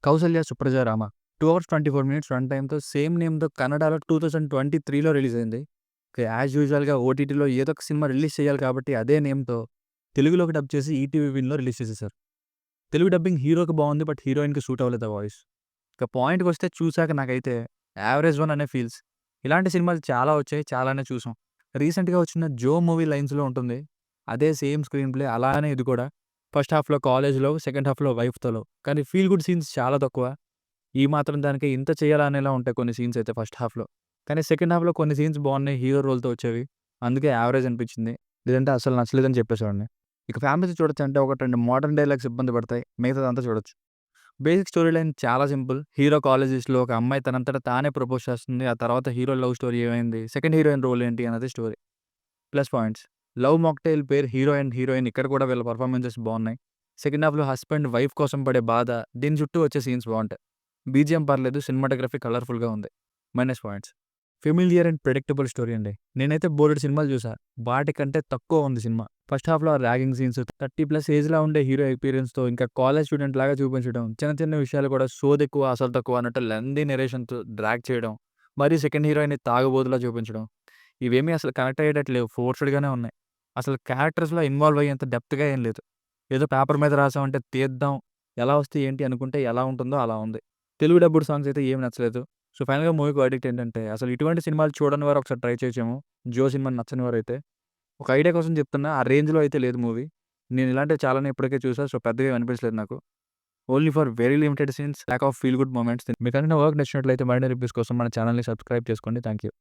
'Kaushalya Supraja Rama'. 2 hours 24 minutes run టైమ్‌తో same నేమ్‌తో కన్నడలో 2023లో రిలీజ్ అయింది. యాజ్ యూజువల్‌గా ఓటీటీలో ఏదో ఒక సినిమా రిలీజ్ చేయాలి కాబట్టి అదే నేమ్‌తో తెలుగులోకి డబ్ చేసి ఈటీవీ విన్‌లో రిలీజ్ చేసేసారు. తెలుగు డబ్బింగ్ హీరోకి బావుంది. బట్ హీరోయిన్‌కి సూట్ అవ్వలేదు ఆ వాయిస్. ఇక పాయింట్‌కొస్తే చూసాక నాకైతే యావరేజ్ వన్ అనే ఫీల్స్. ఇలాంటి సినిమాలు చాలా వచ్చాయి. చాలానే చూసాం. రీసెంట్‌గా వచ్చిన 'జో' మూవీ లైన్స్‌లో ఉంటుంది. అదే సేమ్ స్క్రీన్ ప్లే అలానే ఇది కూడా. ఫస్ట్ హాఫ్‌లో కాలేజ్‌లో, సెకండ్ హాఫ్‌లో వైఫ్‌తోలో. కానీ ఫీల్ గుడ్ సీన్స్ చాలా తక్కువ. ఈ మాత్రం దానికి ఇంత చేయాలా అనేలా ఉంటాయి కొన్ని సీన్స్ అయితే ఫస్ట్ హాఫ్‌లో. కానీ సెకండ్ హాఫ్‌లో కొన్ని సీన్స్ బాగున్నాయి. హీరో రోల్‌తో వచ్చేవి. అందుకే యావరేజ్ అనిపించింది. లేదంటే అసలు నచ్చలేదని చెప్పేసేవాడిని. ఇక ఫ్యామిలీతో చూడొచ్చంటే 1, 2 మోడర్న్ డైలాగ్స్ ఇబ్బంది పడతాయి. మిగతాదంతా చూడొచ్చు. బేసిక్ స్టోరీ లైన్ చాలా సింపుల్. హీరో కాలేజెస్‌లో ఒక అమ్మాయి తనంతట తానే ప్రపోజ్ చేస్తుంది. ఆ తర్వాత హీరో లవ్ స్టోరీ ఏమైంది? సెకండ్ హీరోయిన్ రోల్ ఏంటి? అన్నది story. Plus points. Love mocktail పేరు హీరో అండ్ హీరోయిన్ ఇక్కడ కూడా వీళ్ళ పెర్ఫార్మన్సెస్ బాగున్నాయి. సెకండ్ హాఫ్‌లో హస్బెండ్ వైఫ్ కోసం పడే బాధ, దీని చుట్టూ వచ్చే సీన్స్ బావుంటాయి. బీజీఎం పర్లేదు. సినిమాటోగ్రఫీ కలర్‌ఫుల్‌గా ఉంది. Minus points. Familiar and predictable story అండి. నేనైతే బోలెడు సినిమాలు చూసా. వాటికంటే తక్కువ ఉంది సినిమా. ఫస్ట్ హాఫ్‌లో ఆ ర్యాగింగ్ సీన్స్, 30+ ఏజ్‌లా ఉండే హీరో ఎక్స్‌పీరియన్స్‌తో ఇంకా కాలేజ్ స్టూడెంట్ లాగా చూపించడం, చిన్న చిన్న విషయాలు కూడా సోదెక్కువ, అసలు తక్కువ అన్నట్టు లెంథీ నరేషన్‌తో డ్రాగ్ చేయడం, మరీ సెకండ్ హీరోయిన్‌ని తాగుబోతులా చూపించడం, ఇవేమీ అసలు కనెక్ట్ అయ్యేటట్టు లేవు. ఫోర్స్‌డ్‌గానే ఉన్నాయి. అసలు క్యారెక్టర్స్‌లో ఇన్వాల్వ్ అయ్యేంత డెప్త్‌గా ఏం లేదు. ఏదో పేపర్ మీద రాసామంటే తీద్దాం, ఎలా వస్తే ఏంటి అనుకుంటే ఎలా ఉంటుందో అలా ఉంది. తెలుగు డబ్బుడ్ సాంగ్స్ అయితే ఏమి నచ్చలేదు. సో, ఫైనల్‌గా మూవీకి వర్డిక్ట్ ఏంటంటే, అసలు ఇటువంటి సినిమాలు చూడని వారు ఒకసారి ట్రై చేయొచ్చేమో. 'జో' సినిమా నచ్చని వారైతే. ఒక ఐడియా కోసం చెప్తున్నా. ఆ రేంజ్‌లో అయితే లేదు మూవీ. నేను ఇలాంటివి చాలానే ఇప్పటికే చూసా. సో, పెద్దగా ఏమి అనిపించలేదు నాకు. Only for very limited scenes, lack of feel good moments. మీకేమైనా వర్క్ నచ్చినట్లయితే మరిన్ని రివ్యూస్ కోసం మన ఛానెల్‌ని సబ్స్క్రైబ్ చేసుకోండి. Thank you.